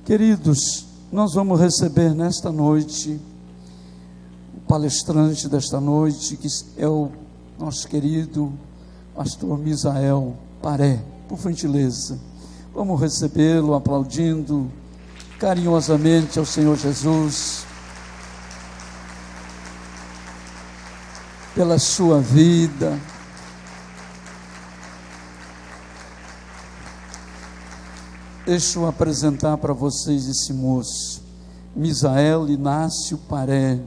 Queridos, nós vamos receber nesta noite o palestrante desta noite, que é o nosso querido pastor Misael Paré. Por gentileza, vamos recebê-lo aplaudindo carinhosamente ao Senhor Jesus pela sua vida. Deixa eu apresentar para vocês esse moço. Misael Inácio Paré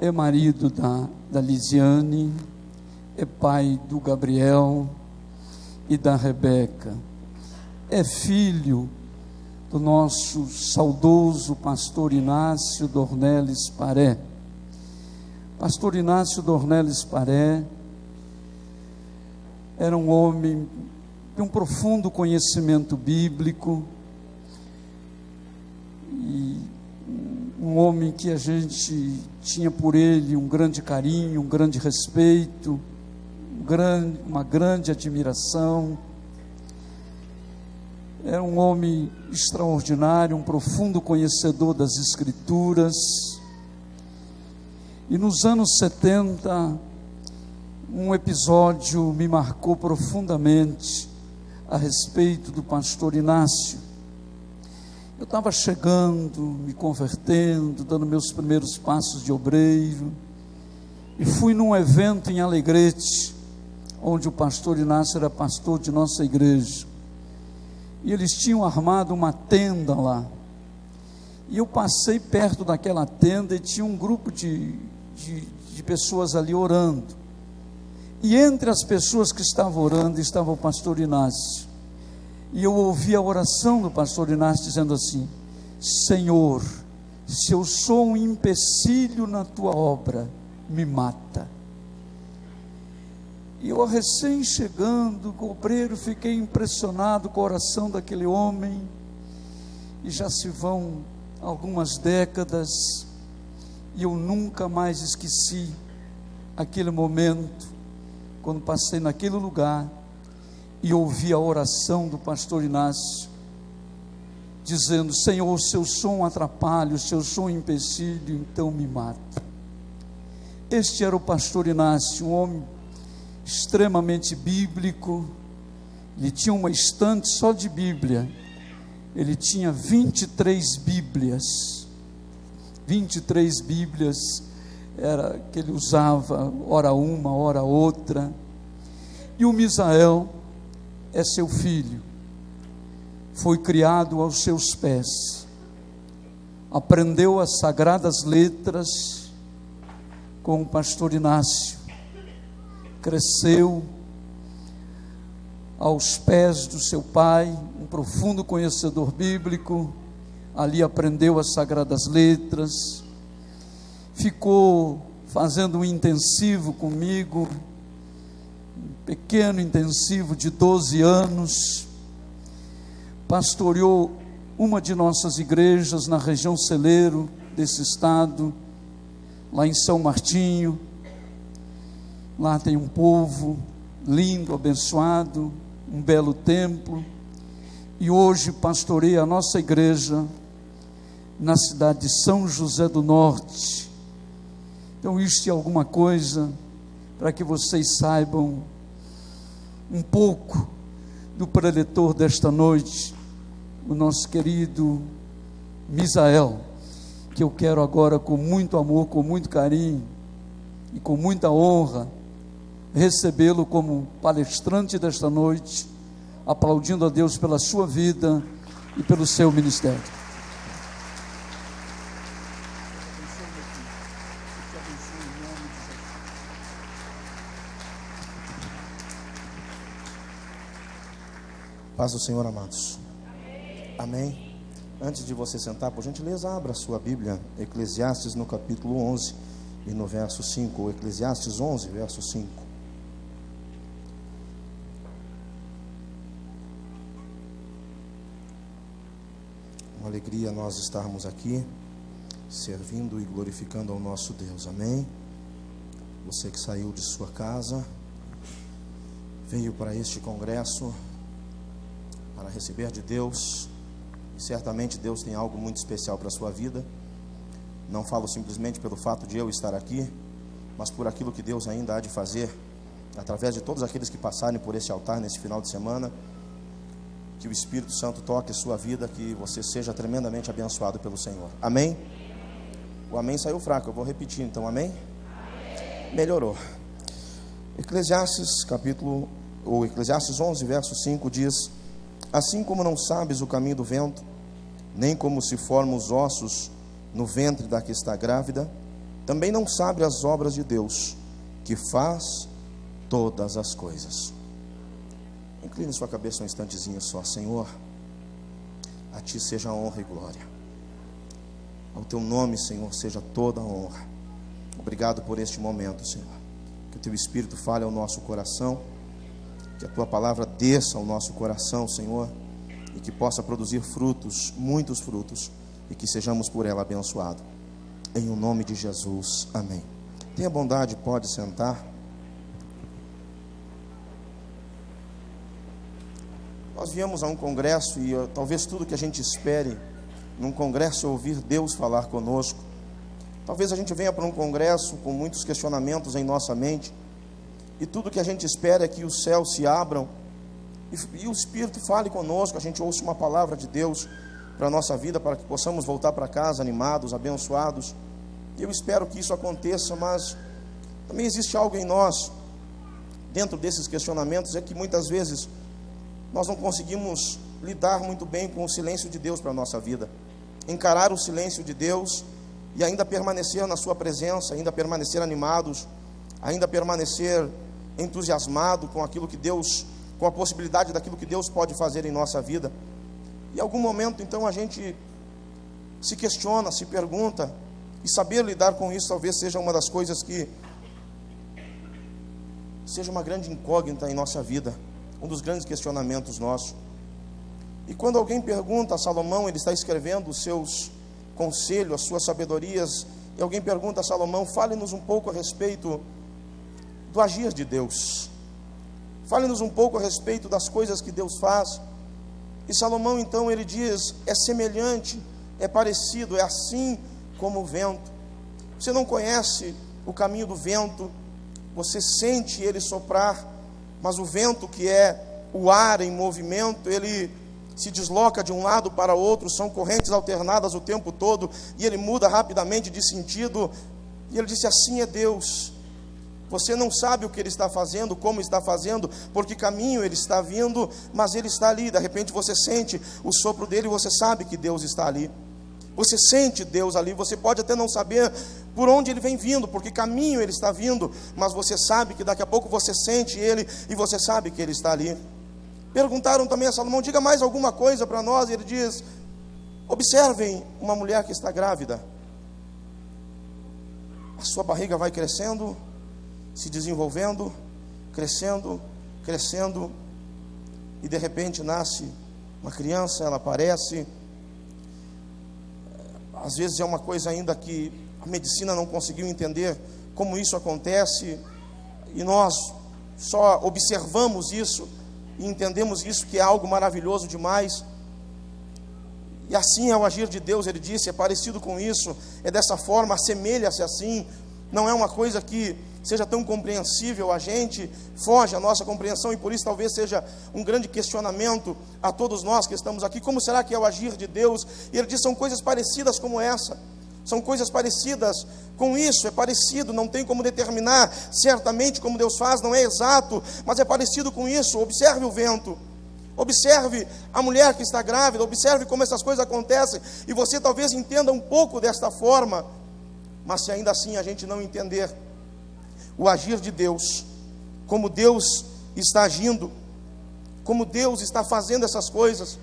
é marido da Lisiane, é pai do Gabriel e da Rebeca, é filho do nosso saudoso pastor Inácio Dornelles Paré. Pastor Inácio Dornelles Paré era um homem de um profundo conhecimento bíblico, e um homem que a gente tinha por ele um grande carinho, um grande respeito, uma grande admiração. Era um homem extraordinário, um profundo conhecedor das Escrituras. E nos anos 70, um episódio me marcou profundamente a respeito do pastor Inácio. Eu estava chegando, me convertendo, dando meus primeiros passos de obreiro, e fui num evento em Alegrete, onde o pastor Inácio era pastor de nossa igreja, e eles tinham armado uma tenda lá, e eu passei perto daquela tenda e tinha um grupo de pessoas ali orando. E entre as pessoas que estavam orando estava o pastor Inácio, e eu ouvi a oração do pastor Inácio dizendo assim: Senhor, se eu sou um empecilho na tua obra, me mata. E eu, recém chegando, obreiro, fiquei impressionado com a oração daquele homem, e já se vão algumas décadas, e eu nunca mais esqueci aquele momento, quando passei naquele lugar e ouvi a oração do pastor Inácio, dizendo: Senhor, se eu sou um atrapalho, se eu sou um empecilho, então me mata. Este era o pastor Inácio, um homem extremamente bíblico. Ele tinha uma estante só de Bíblia, ele tinha 23 Bíblias, 23 Bíblias, era que ele usava, ora uma, ora outra. E o Misael é seu filho, foi criado aos seus pés, aprendeu as sagradas letras com o pastor Inácio, cresceu aos pés do seu pai, um profundo conhecedor bíblico. Ali aprendeu as sagradas letras, ficou fazendo um intensivo comigo, um pequeno intensivo de 12 anos, pastoreou uma de nossas igrejas na região celeiro desse estado, lá em São Martinho. Lá tem um povo lindo, abençoado, um belo templo, e hoje pastoreia a nossa igreja na cidade de São José do Norte. Então isto é alguma coisa para que vocês saibam um pouco do preletor desta noite, o nosso querido Misael, que eu quero agora, com muito amor, com muito carinho e com muita honra, recebê-lo como palestrante desta noite, aplaudindo a Deus pela sua vida e pelo seu ministério. Paz do Senhor, amados. Amém. Antes de você sentar, por gentileza, abra a sua Bíblia, Eclesiastes no capítulo 11 e no verso 5, ou Eclesiastes 11, verso 5. Uma alegria nós estarmos aqui, servindo e glorificando ao nosso Deus, amém? Você que saiu de sua casa, veio para este congresso, para receber de Deus E certamente Deus tem algo muito especial para a sua vida. Não falo simplesmente pelo fato de eu estar aqui, mas por aquilo que Deus ainda há de fazer, através de todos aqueles que passarem por esse altar nesse final de semana. Que o Espírito Santo toque a sua vida, que você seja tremendamente abençoado pelo Senhor. Amém? O amém saiu fraco, eu vou repetir então, amém? Melhorou. Eclesiastes 11, verso 5 diz: assim como não sabes o caminho do vento, nem como se formam os ossos no ventre da que está grávida, também não sabe as obras de Deus, que faz todas as coisas. Incline sua cabeça um instantezinho só. Senhor, a Ti seja honra e glória. Ao Teu nome, Senhor, seja toda a honra. Obrigado por este momento, Senhor. Que o Teu Espírito fale ao nosso coração, que a Tua palavra desça ao nosso coração, Senhor, e que possa produzir frutos, muitos frutos, e que sejamos por ela abençoados. Em o nome de Jesus, amém. Tenha bondade, pode sentar. Nós viemos a um congresso e talvez tudo que a gente espere num congresso é ouvir Deus falar conosco. Talvez a gente venha para um congresso com muitos questionamentos em nossa mente, e tudo que a gente espera é que os céus se abram e o Espírito fale conosco, a gente ouça uma palavra de Deus para a nossa vida, para que possamos voltar para casa animados, abençoados. Eu espero que isso aconteça, mas também existe algo em nós, dentro desses questionamentos, é que muitas vezes nós não conseguimos lidar muito bem com o silêncio de Deus para a nossa vida. Encarar o silêncio de Deus e ainda permanecer na sua presença, ainda permanecer animados, ainda permanecer entusiasmado com aquilo que Deus, com a possibilidade daquilo que Deus pode fazer em nossa vida. E em algum momento então a gente se questiona, se pergunta, e saber lidar com isso talvez seja uma das coisas que seja uma grande incógnita em nossa vida, um dos grandes questionamentos nossos. E quando alguém pergunta a Salomão, ele está escrevendo os seus conselhos, as suas sabedorias, e alguém pergunta a Salomão: fale-nos um pouco a respeito do agir de Deus, fale-nos um pouco a respeito das coisas que Deus faz. E Salomão então ele diz: é semelhante, é parecido, é assim como o vento. Você não conhece o caminho do vento, você sente ele soprar, mas o vento, que é o ar em movimento, ele se desloca de um lado para outro, são correntes alternadas o tempo todo, e ele muda rapidamente de sentido. E ele disse: assim é Deus. Você não sabe o que Ele está fazendo, como está fazendo, por que caminho Ele está vindo, mas Ele está ali. De repente você sente o sopro dEle e você sabe que Deus está ali. Você sente Deus ali, você pode até não saber por onde Ele vem vindo, por que caminho Ele está vindo, mas você sabe que daqui a pouco você sente Ele e você sabe que Ele está ali. Perguntaram também a Salomão: diga mais alguma coisa para nós. E ele diz: observem uma mulher que está grávida. A sua barriga vai crescendo, se desenvolvendo, crescendo, crescendo, e de repente nasce uma criança, ela aparece. Às vezes é uma coisa ainda que a medicina não conseguiu entender como isso acontece, e nós só observamos isso e entendemos isso, que é algo maravilhoso demais. E assim é o agir de Deus. Ele disse: é parecido com isso, é dessa forma, assemelha-se assim. Não é uma coisa que seja tão compreensível a gente, foge a nossa compreensão, e por isso talvez seja um grande questionamento a todos nós que estamos aqui: como será que é o agir de Deus? E ele diz: são coisas parecidas como essa, são coisas parecidas com isso, é parecido, não tem como determinar certamente como Deus faz, não é exato, mas é parecido com isso. Observe o vento, observe a mulher que está grávida, observe como essas coisas acontecem, e você talvez entenda um pouco desta forma. Mas se ainda assim a gente não entender o agir de Deus, como Deus está agindo, como Deus está fazendo essas coisas,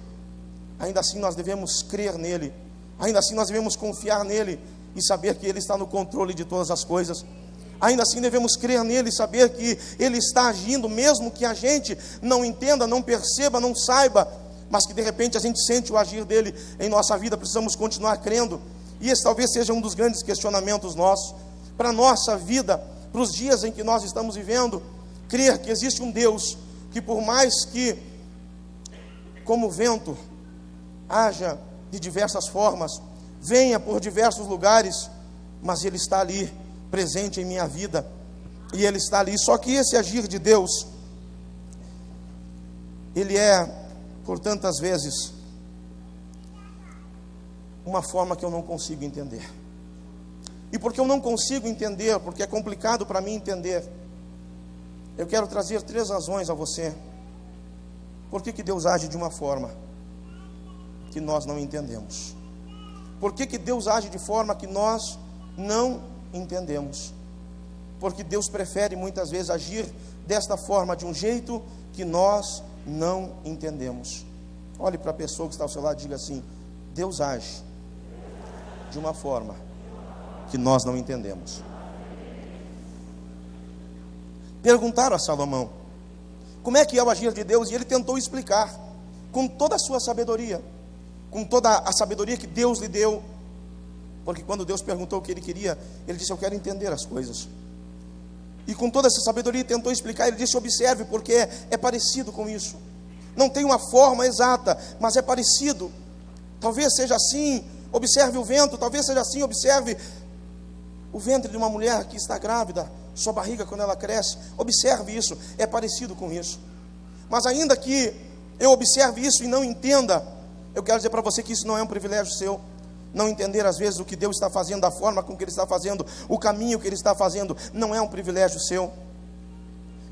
ainda assim nós devemos crer nele, ainda assim nós devemos confiar nele e saber que ele está no controle de todas as coisas. Ainda assim devemos crer nele e saber que ele está agindo, mesmo que a gente não entenda, não perceba, não saiba, mas que de repente a gente sente o agir dele em nossa vida. Precisamos continuar crendo. E esse talvez seja um dos grandes questionamentos nossos, para a nossa vida, para os dias em que nós estamos vivendo. Crer que existe um Deus que, por mais que, como o vento, haja de diversas formas, venha por diversos lugares, mas Ele está ali, presente em minha vida, e Ele está ali. Só que esse agir de Deus, Ele é, por tantas vezes, uma forma que eu não consigo entender. E porque eu não consigo entender, porque é complicado para mim entender, eu quero trazer 3 razões a você. Por que Deus age de uma forma que nós não entendemos? Por que Deus age de forma que nós não entendemos? Porque Deus prefere muitas vezes agir desta forma, de um jeito que nós não entendemos. Olhe para a pessoa que está ao seu lado e diga assim: Deus age de uma forma que nós não entendemos. Perguntaram a Salomão como é que é o agir de Deus, e ele tentou explicar com toda a sua sabedoria, com toda a sabedoria que Deus lhe deu, porque quando Deus perguntou o que ele queria, ele disse: eu quero entender as coisas. E com toda essa sabedoria tentou explicar. Ele disse: observe, porque é parecido com isso. Não tem uma forma exata, mas é parecido. Talvez seja assim, observe o vento. Talvez seja assim, observe o ventre de uma mulher que está grávida, sua barriga quando ela cresce. Observe isso, é parecido com isso. Mas ainda que eu observe isso e não entenda, eu quero dizer para você que isso não é um privilégio seu. Não entender às vezes o que Deus está fazendo, da forma com que Ele está fazendo, o caminho que Ele está fazendo, não é um privilégio seu.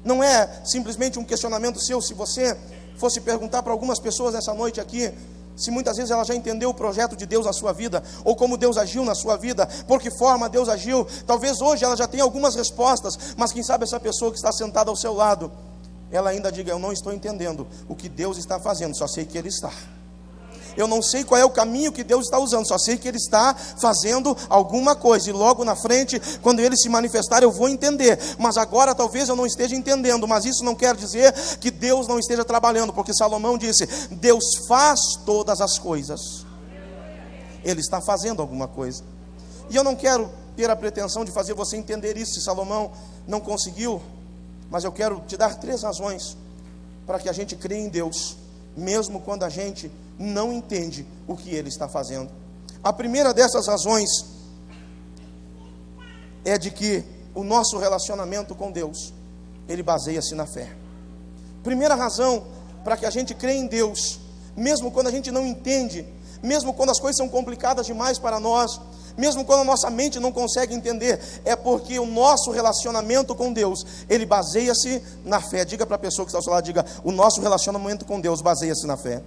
Não é simplesmente um questionamento seu. Se você fosse perguntar para algumas pessoas nessa noite aqui, se muitas vezes ela já entendeu o projeto de Deus na sua vida, ou como Deus agiu na sua vida, por que forma Deus agiu, talvez hoje ela já tenha algumas respostas, mas quem sabe essa pessoa que está sentada ao seu lado, ela ainda diga: eu não estou entendendo o que Deus está fazendo, só sei que Ele está. Eu não sei qual é o caminho que Deus está usando, só sei que Ele está fazendo alguma coisa, e logo na frente, quando Ele se manifestar, eu vou entender. Mas agora talvez eu não esteja entendendo, mas isso não quer dizer que Deus não esteja trabalhando, porque Salomão disse: Deus faz todas as coisas. Ele está fazendo alguma coisa. E eu não quero ter a pretensão de fazer você entender isso, se Salomão não conseguiu, mas eu quero te dar 3 razões para que a gente crê em Deus, mesmo quando a gente não entende o que Ele está fazendo. A primeira dessas razões é de que o nosso relacionamento com Deus, ele baseia-se na fé. Primeira razão para que a gente crê em Deus, mesmo quando a gente não entende, mesmo quando as coisas são complicadas demais para nós, mesmo quando a nossa mente não consegue entender, é porque o nosso relacionamento com Deus, ele baseia-se na fé. Diga para a pessoa que está ao seu lado, diga: o nosso relacionamento com Deus baseia-se na fé.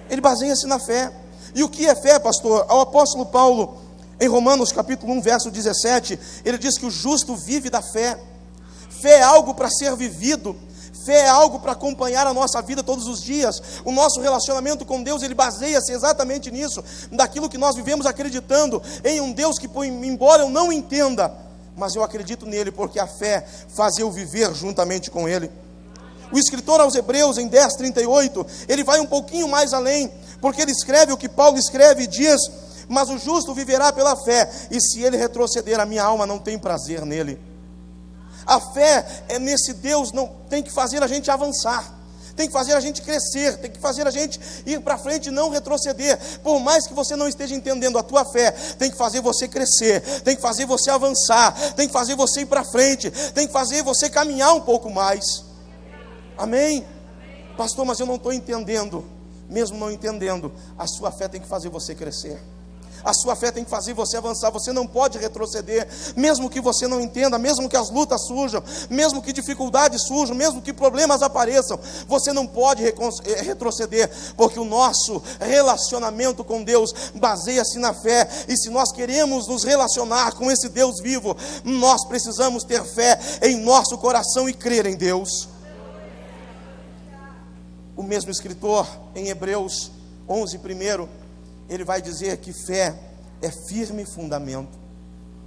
Ele baseia-se na fé. E o que é fé, pastor? O apóstolo Paulo, em Romanos capítulo 1, verso 17, ele diz que o justo vive da fé. Fé é algo para ser vivido. Fé é algo para acompanhar a nossa vida todos os dias. O nosso relacionamento com Deus, ele baseia-se exatamente nisso, daquilo que nós vivemos acreditando em um Deus que, embora eu não entenda, mas eu acredito nele, porque a fé faz eu viver juntamente com Ele. O escritor aos Hebreus, em 10:38, ele vai um pouquinho mais além, porque ele escreve o que Paulo escreve e diz: mas o justo viverá pela fé, e se ele retroceder, a minha alma não tem prazer nele. A fé é nesse Deus, não tem que fazer a gente avançar, tem que fazer a gente crescer, tem que fazer a gente ir para frente e não retroceder. Por mais que você não esteja entendendo, a tua fé tem que fazer você crescer, tem que fazer você avançar, tem que fazer você ir para frente, tem que fazer você caminhar um pouco mais. Amém? Pastor, mas eu não estou entendendo. Mesmo não entendendo, a sua fé tem que fazer você crescer. A sua fé tem que fazer você avançar. Você não pode retroceder, mesmo que você não entenda, mesmo que as lutas surjam, mesmo que dificuldades surjam, mesmo que problemas apareçam, você não pode retroceder, porque o nosso relacionamento com Deus baseia-se na fé. E se nós queremos nos relacionar com esse Deus vivo, nós precisamos ter fé em nosso coração e crer em Deus. O mesmo escritor, em Hebreus 11:1, ele vai dizer que fé é firme fundamento.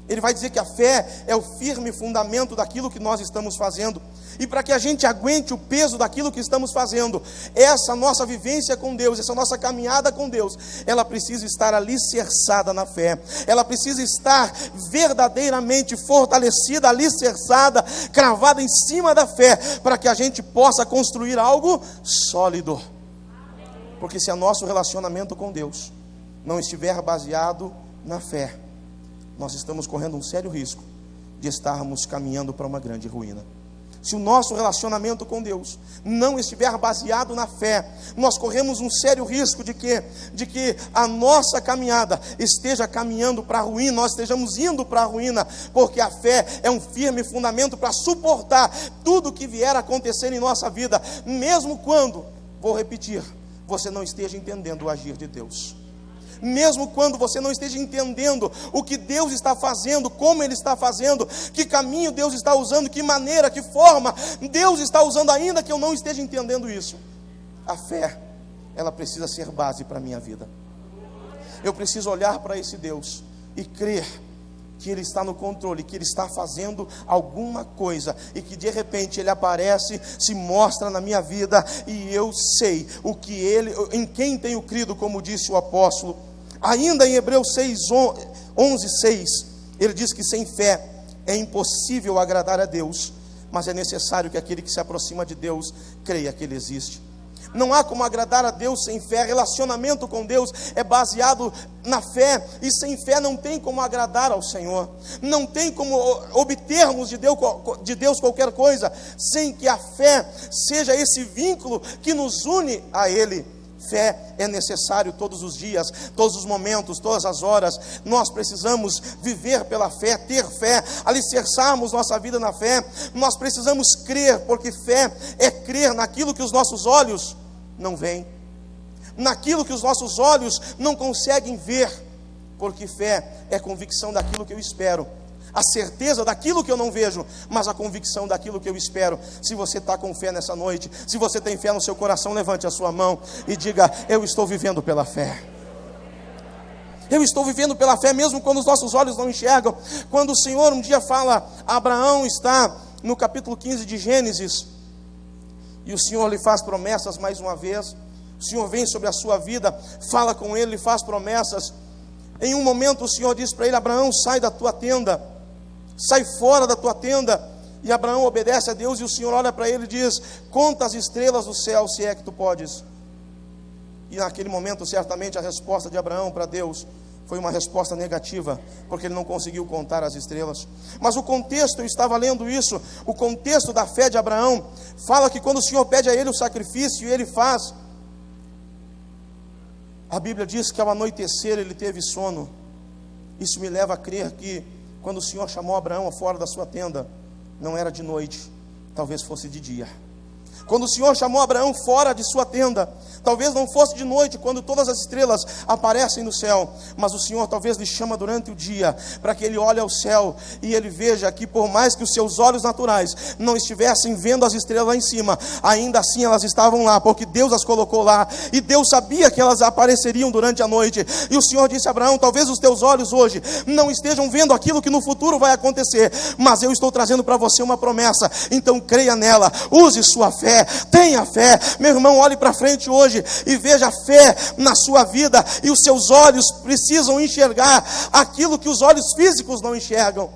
Ele vai dizer que a fé é o firme fundamento daquilo que nós estamos fazendo. E para que a gente aguente o peso daquilo que estamos fazendo, essa nossa vivência com Deus, essa nossa caminhada com Deus, ela precisa estar alicerçada na fé. Ela precisa estar verdadeiramente fortalecida, alicerçada, cravada em cima da fé, para que a gente possa construir algo sólido. Porque se o nosso relacionamento com Deus não estiver baseado na fé, nós estamos correndo um sério risco de estarmos caminhando para uma grande ruína. Se o nosso relacionamento com Deus não estiver baseado na fé, nós corremos um sério risco de que a nossa caminhada esteja caminhando para a ruína, nós estejamos indo para a ruína, porque a fé é um firme fundamento para suportar tudo que vier a acontecer em nossa vida, mesmo quando, vou repetir, você não esteja entendendo o agir de Deus. Mesmo quando você não esteja entendendo o que Deus está fazendo, como Ele está fazendo, que caminho Deus está usando, que maneira, que forma Deus está usando, ainda que eu não esteja entendendo isso, a fé, ela precisa ser base para a minha vida. Eu preciso olhar para esse Deus e crer que Ele está no controle, que Ele está fazendo alguma coisa, e que de repente Ele aparece, se mostra na minha vida, e eu sei o que Ele, em quem tenho crido, como disse o apóstolo. Ainda em Hebreus 11:6, ele diz que sem fé é impossível agradar a Deus, mas é necessário que aquele que se aproxima de Deus creia que Ele existe. Não há como agradar a Deus sem fé. Relacionamento com Deus é baseado na fé, e sem fé não tem como agradar ao Senhor. Não tem como obtermos de Deus qualquer coisa sem que a fé seja esse vínculo que nos une a Ele. Fé é necessário todos os dias, todos os momentos, todas as horas. Nós precisamos viver pela fé, ter fé, alicerçarmos nossa vida na fé. Nós precisamos crer, porque fé é crer naquilo que os nossos olhos não veem, naquilo que os nossos olhos não conseguem ver, porque fé é convicção daquilo que eu espero, a certeza daquilo que eu não vejo, mas a convicção daquilo que eu espero. Se você está com fé nessa noite, se você tem fé no seu coração, levante a sua mão e diga: eu estou vivendo pela fé. Eu estou vivendo pela fé, mesmo quando os nossos olhos não enxergam. Quando o Senhor um dia fala, Abraão está no capítulo 15 de Gênesis, e o Senhor lhe faz promessas mais uma vez. O Senhor vem sobre a sua vida, fala com ele, lhe faz promessas. Em um momento o Senhor diz para ele: Abraão, sai da tua tenda, sai fora da tua tenda. E Abraão obedece a Deus, e o Senhor olha para ele e diz: conta as estrelas do céu, se é que tu podes. E naquele momento, certamente, a resposta de Abraão para Deus foi uma resposta negativa, porque ele não conseguiu contar as estrelas. Mas o contexto, eu estava lendo isso, o contexto da fé de Abraão fala que quando o Senhor pede a ele o sacrifício, e ele faz, a Bíblia diz que ao anoitecer ele teve sono. Isso me leva a crer que quando o Senhor chamou Abraão fora da sua tenda, não era de noite, talvez fosse de dia. Quando o Senhor chamou Abraão fora de sua tenda, talvez não fosse de noite, quando todas as estrelas aparecem no céu, mas o Senhor talvez lhe chama durante o dia, para que ele olhe ao céu e ele veja que, por mais que os seus olhos naturais não estivessem vendo as estrelas lá em cima, ainda assim elas estavam lá, porque Deus as colocou lá, e Deus sabia que elas apareceriam durante a noite. E o Senhor disse a Abraão: talvez os teus olhos hoje não estejam vendo aquilo que no futuro vai acontecer, mas eu estou trazendo para você uma promessa, então creia nela, use sua fé, tenha fé. Meu irmão, olhe para frente hoje e veja a fé na sua vida, e os seus olhos precisam enxergar aquilo que os olhos físicos não enxergam,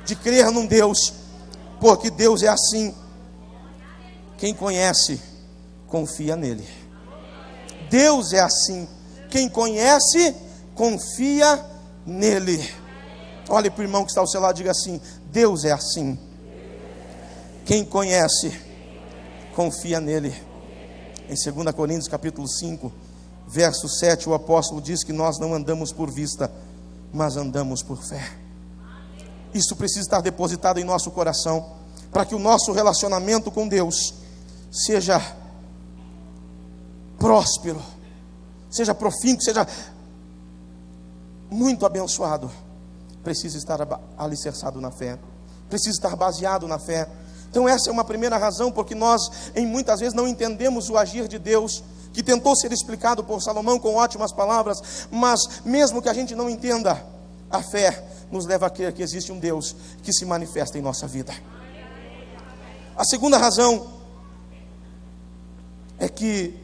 de crer num Deus, porque Deus é assim. Quem conhece, confia nele. Deus é assim. Quem conhece, confia nele. Olhe para o irmão que está ao seu lado e diga assim: Deus é assim. Quem conhece, confia nele. Em 2 Coríntios capítulo 5, verso 7, o apóstolo diz que nós não andamos por vista, mas andamos por fé. Isso precisa estar depositado em nosso coração, para que o nosso relacionamento com Deus seja próspero, seja profícuo, seja muito abençoado. Precisa estar alicerçado na fé, precisa estar baseado na fé. Então essa é uma primeira razão, porque nós muitas vezes não entendemos o agir de Deus, que tentou ser explicado por Salomão com ótimas palavras, mas mesmo que a gente não entenda, a fé nos leva a crer que existe um Deus que se manifesta em nossa vida. A segunda razão é que,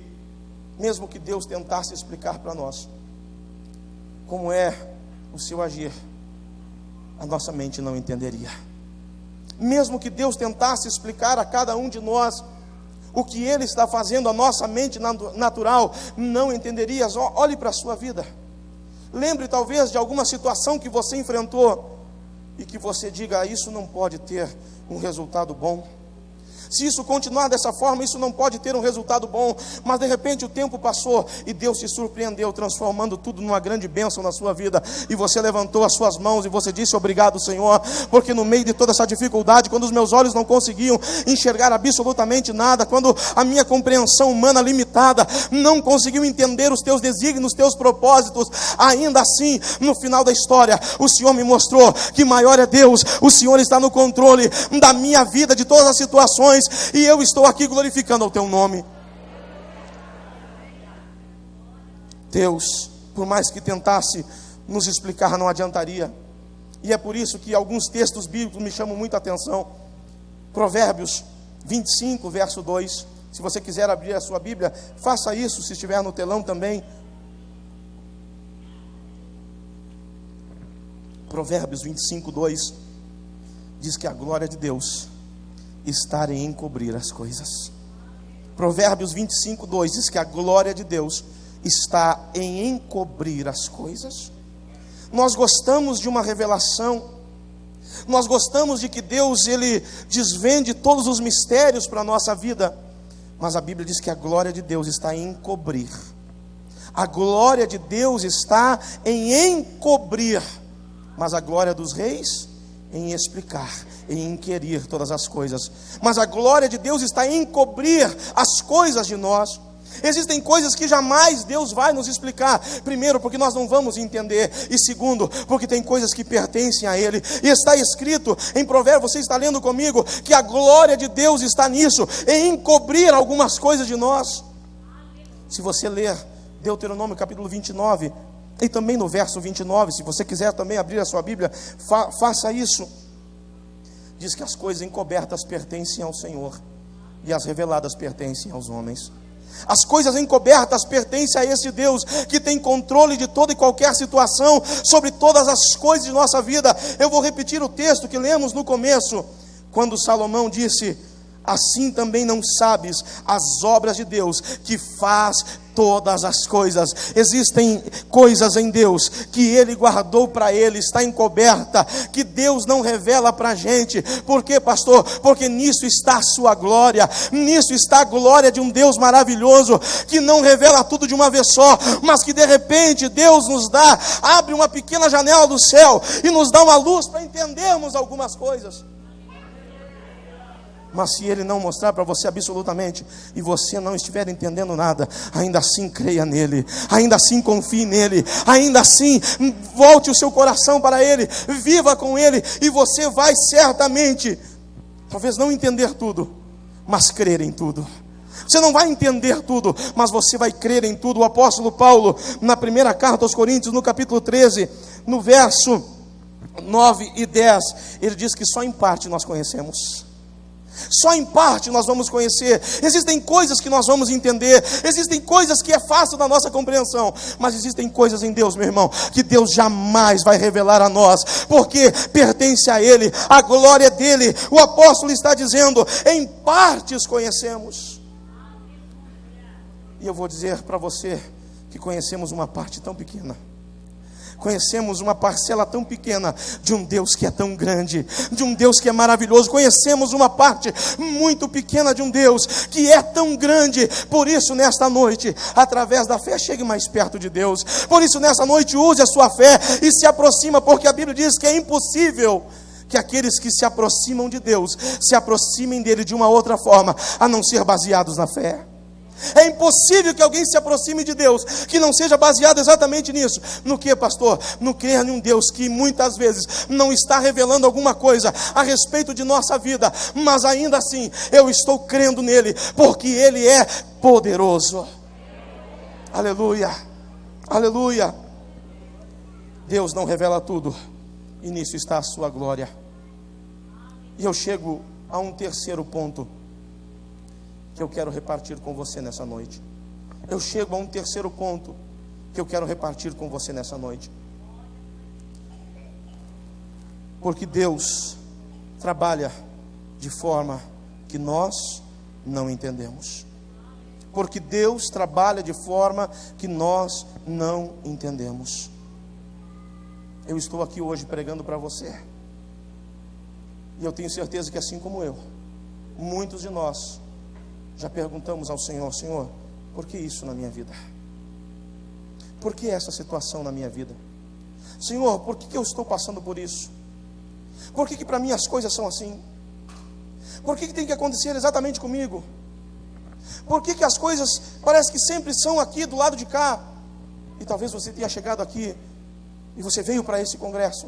mesmo que Deus tentasse explicar para nós como é o seu agir, a nossa mente não entenderia. Mesmo que Deus tentasse explicar a cada um de nós o que Ele está fazendo, a nossa mente natural não entenderia. Olhe para a sua vida. Lembre talvez de alguma situação que você enfrentou e que você diga: isso não pode ter um resultado bom. Se isso continuar dessa forma, isso não pode ter um resultado bom. Mas de repente o tempo passou e Deus se surpreendeu, transformando tudo numa grande bênção na sua vida. E você levantou as suas mãos e você disse: obrigado, Senhor, porque no meio de toda essa dificuldade, quando os meus olhos não conseguiam enxergar absolutamente nada, quando a minha compreensão humana limitada não conseguiu entender os teus desígnios, os teus propósitos, ainda assim, no final da história, o Senhor me mostrou que maior é Deus. O Senhor está no controle da minha vida, de todas as situações, e eu estou aqui glorificando o teu nome. Deus, por mais que tentasse nos explicar, não adiantaria. E é por isso que alguns textos bíblicos me chamam muita atenção. Provérbios 25, verso 2. Se você quiser abrir a sua Bíblia, faça isso, se estiver no telão também. Provérbios 25, 2 diz que a glória de Deus está em encobrir as coisas. Provérbios 25, 2 diz que a glória de Deus está em encobrir as coisas. Nós gostamos de uma revelação, nós gostamos de que Deus, Ele desvende todos os mistérios para a nossa vida, mas a Bíblia diz que a glória de Deus está em encobrir. A glória de Deus está em encobrir, mas a glória dos reis em explicar, em inquirir todas as coisas. Mas a glória de Deus está em encobrir as coisas de nós. Existem coisas que jamais Deus vai nos explicar. Primeiro, porque nós não vamos entender. E segundo, porque tem coisas que pertencem a Ele. E está escrito em Provérbios, você está lendo comigo, que a glória de Deus está nisso, em encobrir algumas coisas de nós. Se você ler Deuteronômio capítulo 29, e também no verso 29, se você quiser também abrir a sua Bíblia, faça isso. Diz que as coisas encobertas pertencem ao Senhor, e as reveladas pertencem aos homens. As coisas encobertas pertencem a esse Deus que tem controle de toda e qualquer situação, sobre todas as coisas de nossa vida. Eu vou repetir o texto que lemos no começo, quando Salomão disse: assim também não sabes as obras de Deus, que faz todas as coisas. Existem coisas em Deus que Ele guardou para Ele, está encoberta, que Deus não revela para a gente. Por quê, pastor? Porque nisso está a sua glória, nisso está a glória de um Deus maravilhoso, que não revela tudo de uma vez só, mas que de repente Deus nos dá, abre uma pequena janela do céu e nos dá uma luz para entendermos algumas coisas. Mas se Ele não mostrar para você absolutamente, e você não estiver entendendo nada, ainda assim creia nele, ainda assim confie nele, ainda assim volte o seu coração para Ele, viva com Ele, e você vai certamente, talvez não entender tudo, mas crer em tudo. Você não vai entender tudo, mas você vai crer em tudo. O apóstolo Paulo, na primeira carta aos Coríntios, no capítulo 13, no verso 9 e 10, ele diz que só em parte nós conhecemos. Só em parte nós vamos conhecer. Existem coisas que nós vamos entender, existem coisas que é fácil da nossa compreensão, mas existem coisas em Deus, meu irmão, que Deus jamais vai revelar a nós, porque pertence a Ele, a glória dEle. O apóstolo está dizendo: em partes conhecemos. E eu vou dizer para você que conhecemos uma parte tão pequena. Conhecemos uma parcela tão pequena de um Deus que é tão grande, de um Deus que é maravilhoso. Conhecemos uma parte muito pequena de um Deus que é tão grande. Por isso, nesta noite, através da fé, chegue mais perto de Deus. Por isso, nessa noite, use a sua fé e se aproxima, porque a Bíblia diz que é impossível que aqueles que se aproximam de Deus se aproximem dele de uma outra forma, a não ser baseados na fé. É impossível que alguém se aproxime de Deus que não seja baseado exatamente nisso. No que, pastor? No crer em um Deus que muitas vezes não está revelando alguma coisa a respeito de nossa vida, mas ainda assim eu estou crendo nele, porque ele é poderoso. Aleluia, aleluia. Deus não revela tudo, e nisso está a sua glória. E eu chego a um terceiro ponto que eu quero repartir com você nessa noite. Eu chego a um terceiro ponto que eu quero repartir com você nessa noite. Porque Deus trabalha de forma que nós não entendemos. Porque Deus trabalha de forma que nós não entendemos. Eu estou aqui hoje pregando para você, e eu tenho certeza que assim como eu, muitos de nós já perguntamos ao Senhor: Senhor, por que isso na minha vida? Por que essa situação na minha vida? Senhor, por que eu estou passando por isso? Por que para mim as coisas são assim? Por que tem que acontecer exatamente comigo? Por que as coisas parece que sempre são aqui do lado de cá? E talvez você tenha chegado aqui e você veio para esse congresso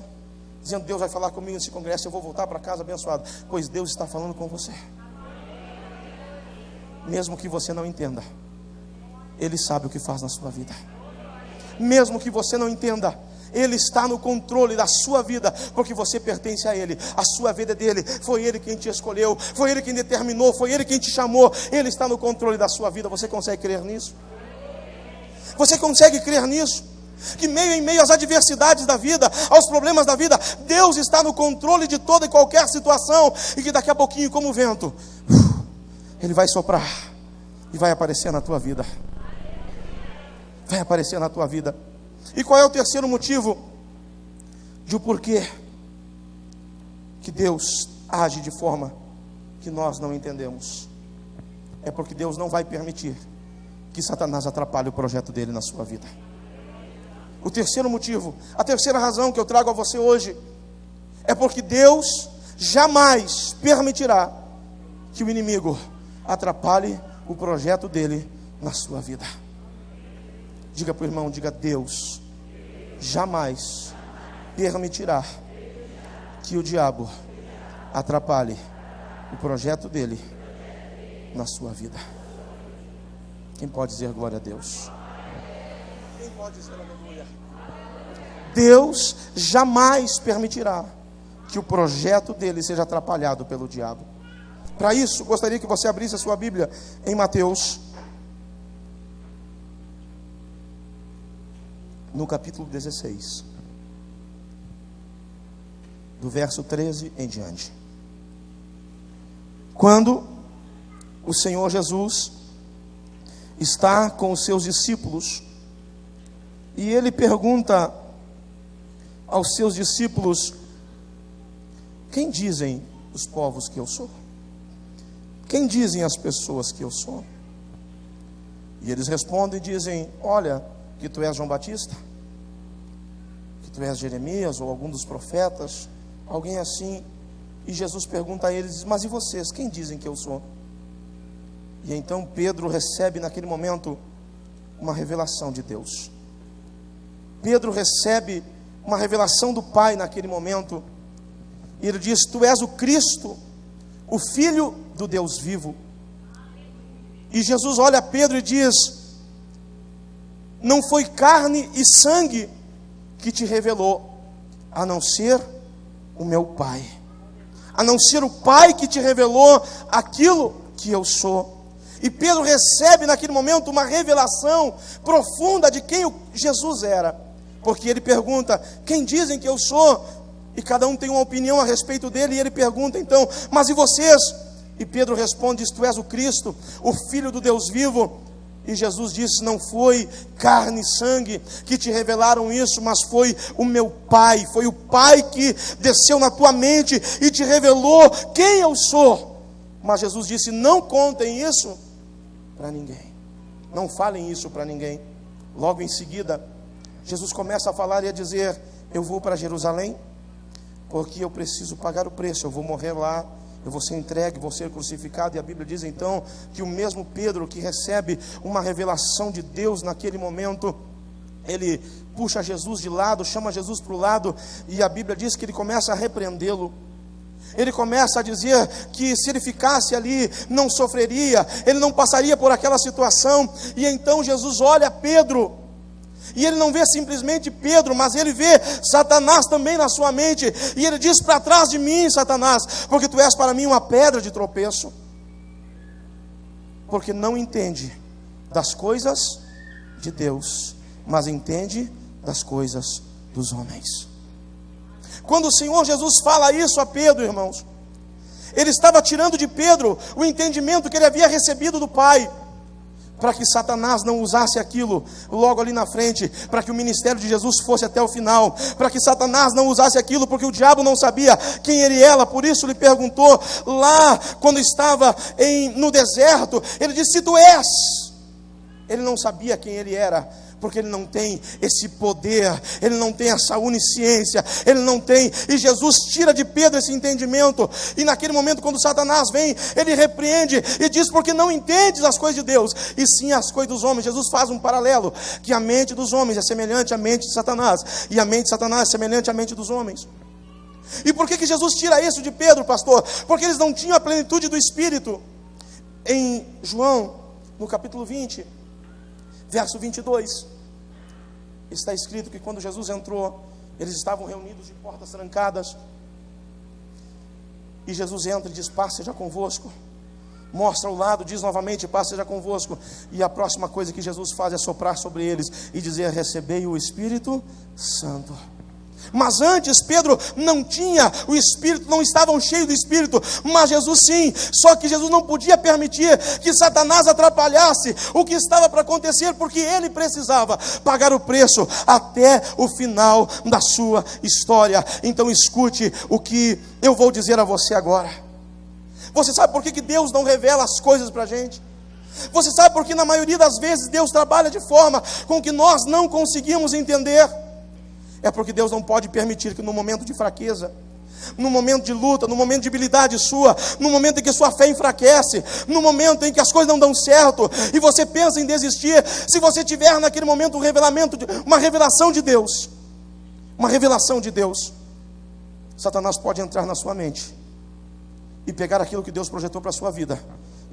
dizendo: Deus vai falar comigo nesse congresso, eu vou voltar para casa abençoado. Pois Deus está falando com você. Mesmo que você não entenda, Ele sabe o que faz na sua vida. Mesmo que você não entenda, Ele está no controle da sua vida, porque você pertence a Ele. A sua vida é dele. Foi Ele quem te escolheu, foi Ele quem determinou, foi Ele quem te chamou. Ele está no controle da sua vida. Você consegue crer nisso? Você consegue crer nisso? Que em meio às adversidades da vida, aos problemas da vida, Deus está no controle de toda e qualquer situação, e que daqui a pouquinho, como o vento, Ele vai soprar e vai aparecer na tua vida. Vai aparecer na tua vida. E qual é o terceiro motivo de o porquê que Deus age de forma que nós não entendemos? É porque Deus não vai permitir que Satanás atrapalhe o projeto dele na sua vida. O terceiro motivo, a terceira razão que eu trago a você hoje, é porque Deus jamais permitirá que o inimigo atrapalhe o projeto dele na sua vida. Diga para o irmão, diga: Deus jamais permitirá que o diabo atrapalhe o projeto dele na sua vida. Quem pode dizer glória a Deus? Quem pode dizer aleluia? Deus jamais permitirá que o projeto dele seja atrapalhado pelo diabo. Para isso, gostaria que você abrisse a sua Bíblia em Mateus, no capítulo 16, do verso 13 em diante. Quando o Senhor Jesus está com os seus discípulos, e Ele pergunta aos seus discípulos: quem dizem os povos que eu sou? Quem dizem as pessoas que eu sou? E eles respondem e dizem: olha, que tu és João Batista, que tu és Jeremias ou algum dos profetas, alguém assim. E Jesus pergunta a eles: mas e vocês, quem dizem que eu sou? E então Pedro recebe naquele momento uma revelação de Deus. Pedro recebe uma revelação do Pai naquele momento, e ele diz: tu és o Cristo, o Filho do Deus vivo. E Jesus olha a Pedro e diz: não foi carne e sangue que te revelou, a não ser o meu Pai, a não ser o Pai que te revelou aquilo que eu sou. E Pedro recebe naquele momento uma revelação profunda de quem Jesus era, porque ele pergunta: quem dizem que eu sou? E cada um tem uma opinião a respeito dele, e ele pergunta então: mas e vocês? E Pedro responde: tu és o Cristo, o Filho do Deus vivo. E Jesus disse: não foi carne e sangue que te revelaram isso, mas foi o meu Pai. Foi o Pai que desceu na tua mente e te revelou quem eu sou. Mas Jesus disse: não contem isso para ninguém, não falem isso para ninguém. Logo em seguida, Jesus começa a falar e a dizer: eu vou para Jerusalém, porque eu preciso pagar o preço, eu vou morrer lá, eu vou ser entregue, vou ser crucificado. E a Bíblia diz então que o mesmo Pedro, que recebe uma revelação de Deus naquele momento, ele puxa Jesus de lado, chama Jesus para o lado, e a Bíblia diz que ele começa a repreendê-lo. Ele começa a dizer que se ele ficasse ali, não sofreria, ele não passaria por aquela situação. E então Jesus olha Pedro, e ele não vê simplesmente Pedro, mas ele vê Satanás também na sua mente. E ele diz: para trás de mim, Satanás, porque tu és para mim uma pedra de tropeço, porque não entende das coisas de Deus, mas entende das coisas dos homens. Quando o Senhor Jesus fala isso a Pedro, irmãos, Ele estava tirando de Pedro o entendimento que ele havia recebido do Pai, para que Satanás não usasse aquilo logo ali na frente, para que o ministério de Jesus fosse até o final, para que Satanás não usasse aquilo, porque o diabo não sabia quem ele era. Por isso lhe perguntou lá, quando estava no deserto, ele disse: se tu és. Ele não sabia quem ele era, porque ele não tem esse poder, ele não tem essa onisciência, ele não tem. E Jesus tira de Pedro esse entendimento, e naquele momento, quando Satanás vem, ele repreende e diz: porque não entendes as coisas de Deus, e sim as coisas dos homens. Jesus faz um paralelo, que a mente dos homens é semelhante à mente de Satanás, e a mente de Satanás é semelhante à mente dos homens. E por que Jesus tira isso de Pedro, pastor? Porque eles não tinham a plenitude do Espírito. Em João, no capítulo 20, verso 22, está escrito que quando Jesus entrou, eles estavam reunidos de portas trancadas, e Jesus entra e diz: paz seja convosco. Mostra o lado, diz novamente: paz seja convosco. E a próxima coisa que Jesus faz é soprar sobre eles e dizer: recebei o Espírito Santo. Mas antes Pedro não tinha o Espírito, não estavam cheios do Espírito, mas Jesus sim. Só que Jesus não podia permitir que Satanás atrapalhasse o que estava para acontecer, porque ele precisava pagar o preço até o final da sua história. Então escute o que eu vou dizer a você agora. Você sabe por que Deus não revela as coisas para a gente? Você sabe por que na maioria das vezes Deus trabalha de forma com que nós não conseguimos entender? É porque Deus não pode permitir que no momento de fraqueza, no momento de luta, no momento de debilidade sua, no momento em que sua fé enfraquece, no momento em que as coisas não dão certo e você pensa em desistir, se você tiver naquele momento uma revelação de Deus, Satanás pode entrar na sua mente e pegar aquilo que Deus projetou para a sua vida,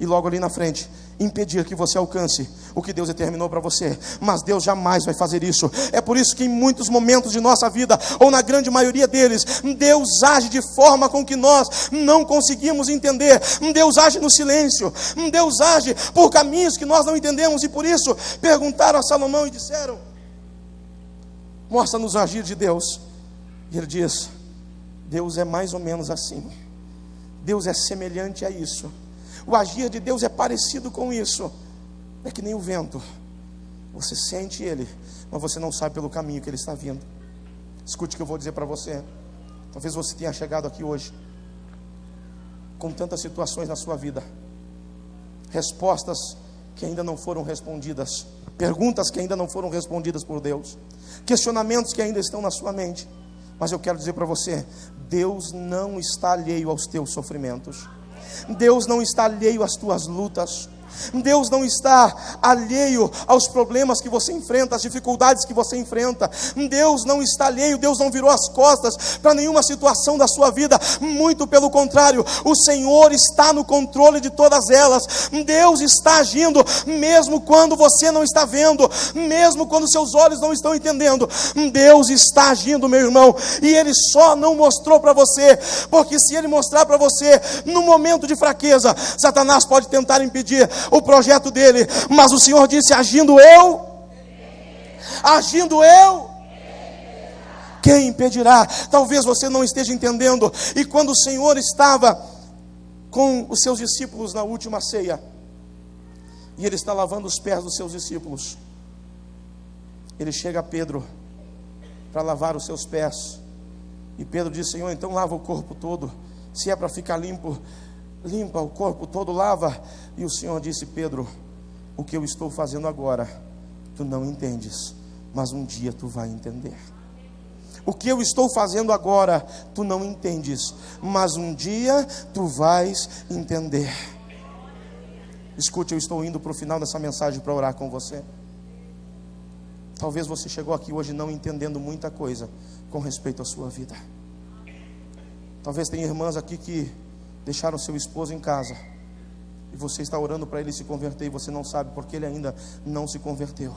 e logo ali na frente impedir que você alcance o que Deus determinou para você. Mas Deus jamais vai fazer isso. É por isso que em muitos momentos de nossa vida, ou na grande maioria deles, Deus age de forma com que nós não conseguimos entender. Deus age no silêncio, Deus age por caminhos que nós não entendemos. E por isso perguntaram a Salomão e disseram: mostra-nos o agir de Deus. E ele diz: Deus é mais ou menos assim, Deus é semelhante a isso. O agir de Deus é parecido com isso. É que nem o vento, você sente ele, mas você não sabe pelo caminho que ele está vindo. Escute o que eu vou dizer para você. Talvez você tenha chegado aqui hoje com tantas situações na sua vida, respostas que ainda não foram respondidas, perguntas que ainda não foram respondidas por Deus, questionamentos que ainda estão na sua mente. Mas eu quero dizer para você: Deus não está alheio aos teus sofrimentos, Deus não está alheio às tuas lutas, Deus não está alheio aos problemas que você enfrenta, às dificuldades que você enfrenta. Deus não está alheio, Deus não virou as costas para nenhuma situação da sua vida. Muito pelo contrário, o Senhor está no controle de todas elas. Deus está agindo, mesmo quando você não está vendo, mesmo quando seus olhos não estão entendendo. Deus está agindo, meu irmão, e Ele só não mostrou para você, porque se Ele mostrar para você no momento de fraqueza, Satanás pode tentar impedir o projeto dele, mas o Senhor disse: agindo eu, quem impedirá? Talvez você não esteja entendendo. E quando o Senhor estava com os seus discípulos na última ceia, e Ele está lavando os pés dos seus discípulos, Ele chega a Pedro para lavar os seus pés, e Pedro diz: Senhor, então lava o corpo todo. Se é para ficar limpo, limpa o corpo todo, lava. E o Senhor disse: Pedro, o que eu estou fazendo agora, tu não entendes, mas um dia tu vai entender. O que eu estou fazendo agora, tu não entendes, mas um dia tu vais entender. Escute, eu estou indo para o final dessa mensagem para orar com você. Talvez você chegou aqui hoje não entendendo muita coisa com respeito à sua vida. Talvez tenha irmãs aqui que deixaram seu esposo em casa, e você está orando para ele se converter, e você não sabe porque ele ainda não se converteu.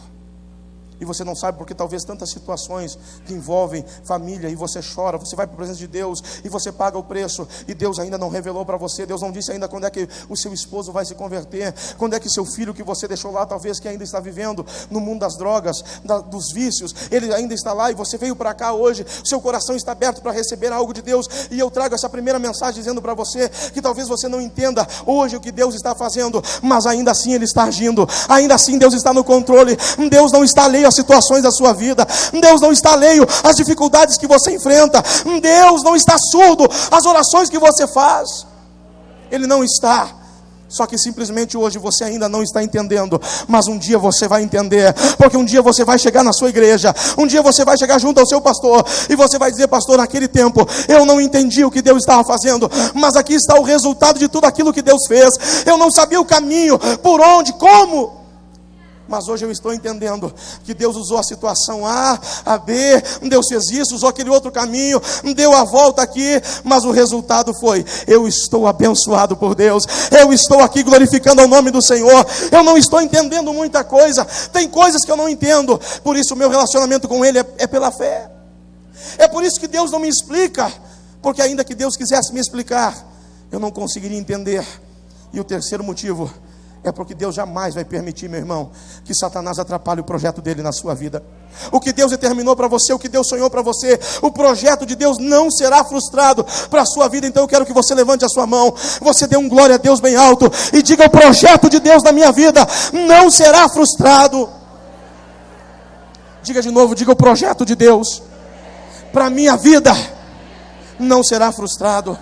E você não sabe porque talvez tantas situações que envolvem família, e você chora, você vai para a presença de Deus e você paga o preço, e Deus ainda não revelou para você, Deus não disse ainda quando é que o seu esposo vai se converter, quando é que seu filho que você deixou lá, talvez que ainda está vivendo no mundo das drogas, dos vícios, ele ainda está lá, e você veio para cá hoje, seu coração está aberto para receber algo de Deus, e eu trago essa primeira mensagem dizendo para você, que talvez você não entenda hoje o que Deus está fazendo, mas ainda assim Ele está agindo, ainda assim Deus está no controle, Deus não está alheio às situações da sua vida, Deus não está alheio às dificuldades que você enfrenta, Deus não está surdo às orações que você faz, Ele não está. Só que simplesmente hoje você ainda não está entendendo, mas um dia você vai entender, porque um dia você vai chegar na sua igreja, um dia você vai chegar junto ao seu pastor, e você vai dizer: pastor, naquele tempo eu não entendi o que Deus estava fazendo, mas aqui está o resultado de tudo aquilo que Deus fez. Eu não sabia o caminho, por onde, como, mas hoje eu estou entendendo que Deus usou a situação A, a B, Deus fez isso, usou aquele outro caminho, deu a volta aqui, mas o resultado foi: eu estou abençoado por Deus, eu estou aqui glorificando o nome do Senhor. Eu não estou entendendo muita coisa, tem coisas que eu não entendo, por isso o meu relacionamento com Ele é pela fé. É por isso que Deus não me explica, porque ainda que Deus quisesse me explicar, eu não conseguiria entender. E o terceiro motivo é porque Deus jamais vai permitir, meu irmão, que Satanás atrapalhe o projeto dele na sua vida. O que Deus determinou para você, o que Deus sonhou para você, o projeto de Deus não será frustrado para a sua vida. Então eu quero que você levante a sua mão, você dê um glória a Deus bem alto e diga: o projeto de Deus na minha vida não será frustrado. Diga de novo, diga: o projeto de Deus para a minha vida não será frustrado.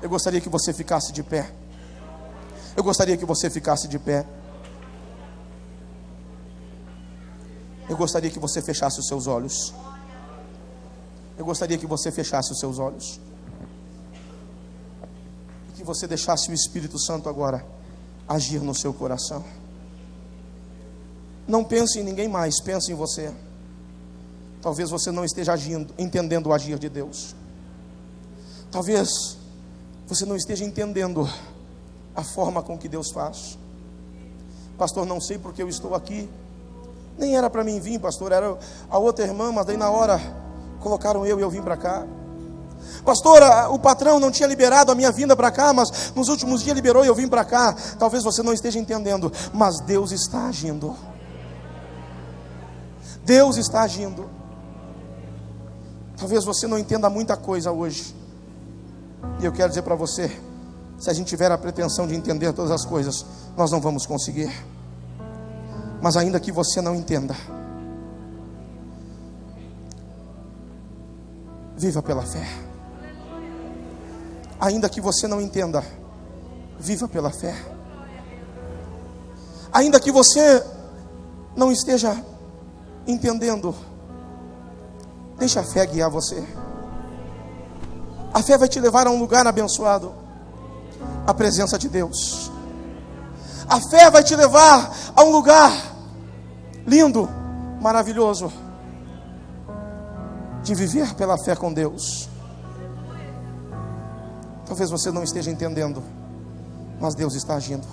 Eu gostaria que você ficasse de pé. Eu gostaria que você ficasse de pé. Eu gostaria que você fechasse os seus olhos. Eu gostaria que você fechasse os seus olhos. E que você deixasse o Espírito Santo agora agir no seu coração. Não pense em ninguém mais, pense em você. Talvez você não esteja agindo, entendendo o agir de Deus. Talvez você não esteja entendendo a forma com que Deus faz. Pastor, não sei porque eu estou aqui. Nem era para mim vir, pastor, era a outra irmã, mas daí na hora colocaram eu e eu vim para cá. Pastor, o patrão não tinha liberado a minha vinda para cá, mas nos últimos dias liberou e eu vim para cá. Talvez você não esteja entendendo, mas Deus está agindo. Deus está agindo. Talvez você não entenda muita coisa hoje, e eu quero dizer para você: se a gente tiver a pretensão de entender todas as coisas, nós não vamos conseguir. Mas ainda que você não entenda, viva pela fé. Ainda que você não entenda, viva pela fé. Ainda que você não esteja entendendo, deixa a fé guiar você. A fé vai te levar a um lugar abençoado, a presença de Deus. A fé vai te levar a um lugar lindo, maravilhoso, de viver pela fé com Deus. Talvez você não esteja entendendo, mas Deus está agindo.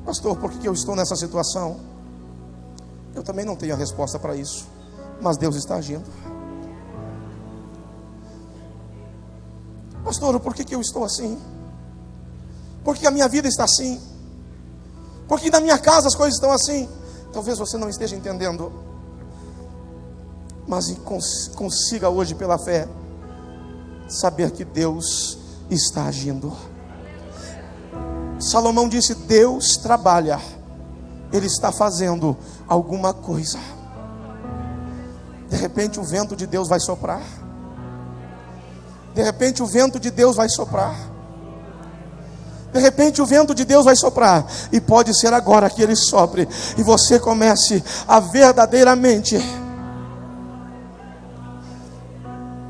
Pastor, por que eu estou nessa situação? Eu também não tenho a resposta para isso, mas Deus está agindo. Pastor, por que eu estou assim? Por que a minha vida está assim? Por que na minha casa as coisas estão assim? Talvez você não esteja entendendo, mas consiga hoje pela fé saber que Deus está agindo. Salomão disse: Deus trabalha, Ele está fazendo alguma coisa. De repente o vento de Deus vai soprar. De repente o vento de Deus vai soprar. De repente o vento de Deus vai soprar. E pode ser agora que ele sopre e você comece a verdadeiramente,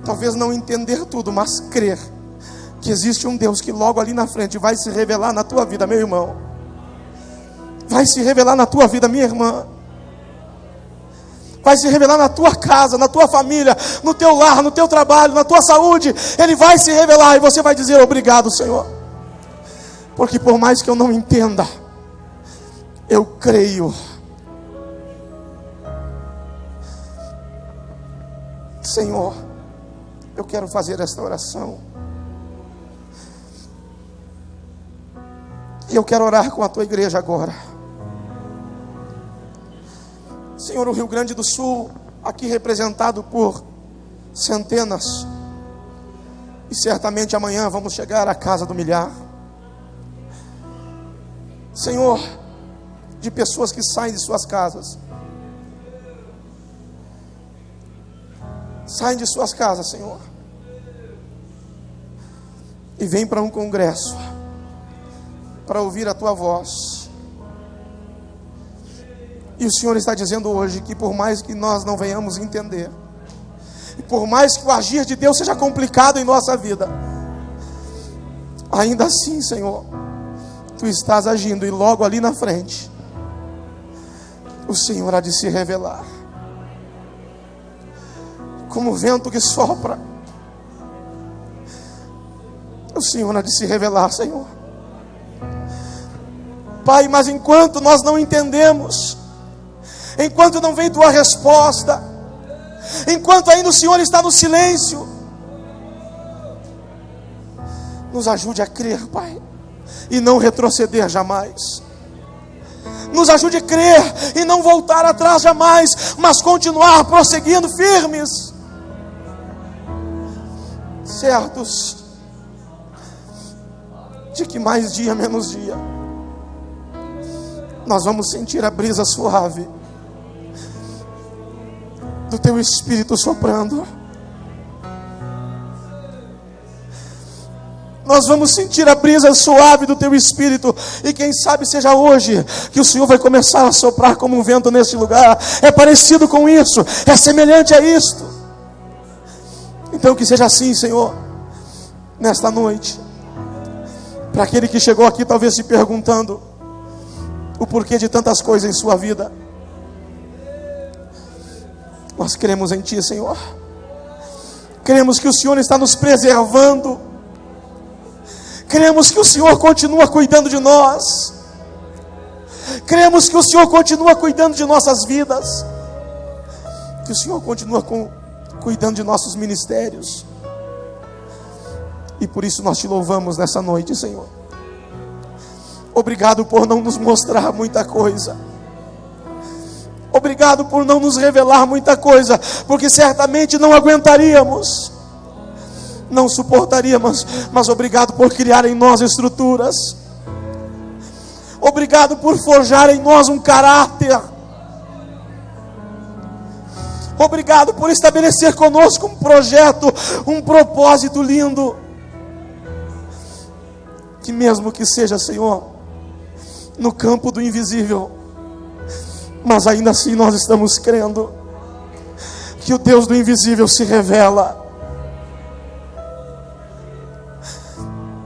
talvez não entender tudo, mas crer que existe um Deus que logo ali na frente vai se revelar na tua vida, meu irmão. Vai se revelar na tua vida, minha irmã. Vai se revelar na tua casa, na tua família, no teu lar, no teu trabalho, na tua saúde. Ele vai se revelar e você vai dizer: obrigado, Senhor. Porque por mais que eu não entenda, eu creio. Senhor, eu quero fazer esta oração. E eu quero orar com a tua igreja agora. Senhor, o Rio Grande do Sul, aqui representado por centenas, e certamente amanhã vamos chegar à casa do milhar. Senhor, de pessoas que saem de suas casas, saem de suas casas, Senhor, e vêm para um congresso para ouvir a tua voz. E o Senhor está dizendo hoje que por mais que nós não venhamos entender, e por mais que o agir de Deus seja complicado em nossa vida, ainda assim, Senhor, tu estás agindo, e logo ali na frente o Senhor há de se revelar como o vento que sopra. O Senhor há de se revelar, Senhor. Pai, mas enquanto nós não entendemos, enquanto não vem tua resposta, enquanto ainda o Senhor está no silêncio, nos ajude a crer, Pai, e não retroceder jamais. Nos ajude a crer e não voltar atrás jamais, mas continuar prosseguindo firmes, certos de que mais dia menos dia nós vamos sentir a brisa suave do teu Espírito soprando. Nós vamos sentir a brisa suave do teu Espírito. E quem sabe seja hoje que o Senhor vai começar a soprar como um vento nesse lugar. É parecido com isso, é semelhante a isto. Então que seja assim, Senhor, nesta noite. Para aquele que chegou aqui talvez se perguntando o porquê de tantas coisas em sua vida, nós cremos em Ti, Senhor. Cremos que o Senhor está nos preservando. Cremos que o Senhor continua cuidando de nós. Cremos que o Senhor continua cuidando de nossas vidas. Que o Senhor continua cuidando de nossos ministérios. E por isso nós te louvamos nessa noite, Senhor. Obrigado por não nos mostrar muita coisa. Obrigado por não nos revelar muita coisa, porque certamente não aguentaríamos, não suportaríamos. Mas obrigado por criar em nós estruturas. Obrigado por forjar em nós um caráter. Obrigado por estabelecer conosco um projeto, um propósito lindo. Que mesmo que seja, Senhor, no campo do invisível, mas ainda assim nós estamos crendo que o Deus do invisível se revela.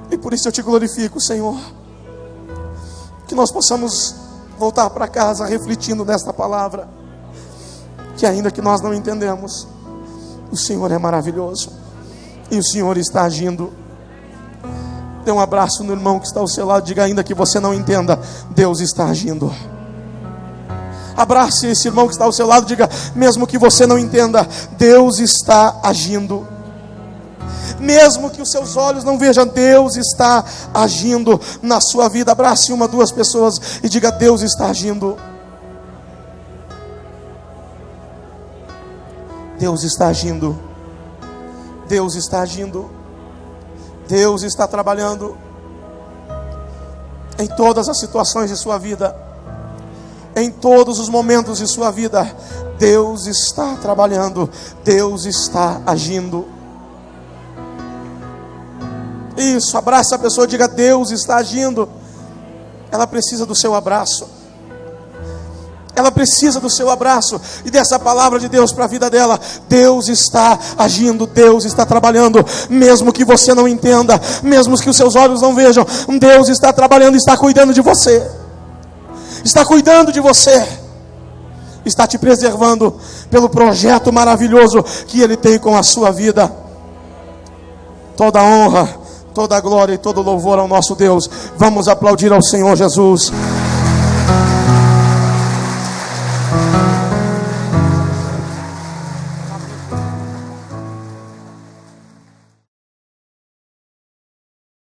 E por isso eu te glorifico, Senhor. Que nós possamos voltar para casa refletindo nesta palavra, que ainda que nós não entendemos, o Senhor é maravilhoso e o Senhor está agindo. Dê um abraço no irmão que está ao seu lado. Diga: ainda que você não entenda, Deus está agindo. Abrace esse irmão que está ao seu lado. Diga: mesmo que você não entenda, Deus está agindo. Mesmo que os seus olhos não vejam, Deus está agindo na sua vida. Abrace uma, duas pessoas e diga: Deus está agindo. Deus está agindo. Deus está agindo. Deus está trabalhando em todas as situações de sua vida, em todos os momentos de sua vida. Deus está trabalhando, Deus está agindo. Isso, abraça a pessoa, diga: Deus está agindo. Ela precisa do seu abraço. Ela precisa do seu abraço e dessa palavra de Deus para a vida dela. Deus está agindo, Deus está trabalhando, mesmo que você não entenda, mesmo que os seus olhos não vejam. Deus está trabalhando, está cuidando de você, está cuidando de você, está te preservando pelo projeto maravilhoso que Ele tem com a sua vida. Toda honra, toda glória e todo louvor ao nosso Deus. Vamos aplaudir ao Senhor Jesus.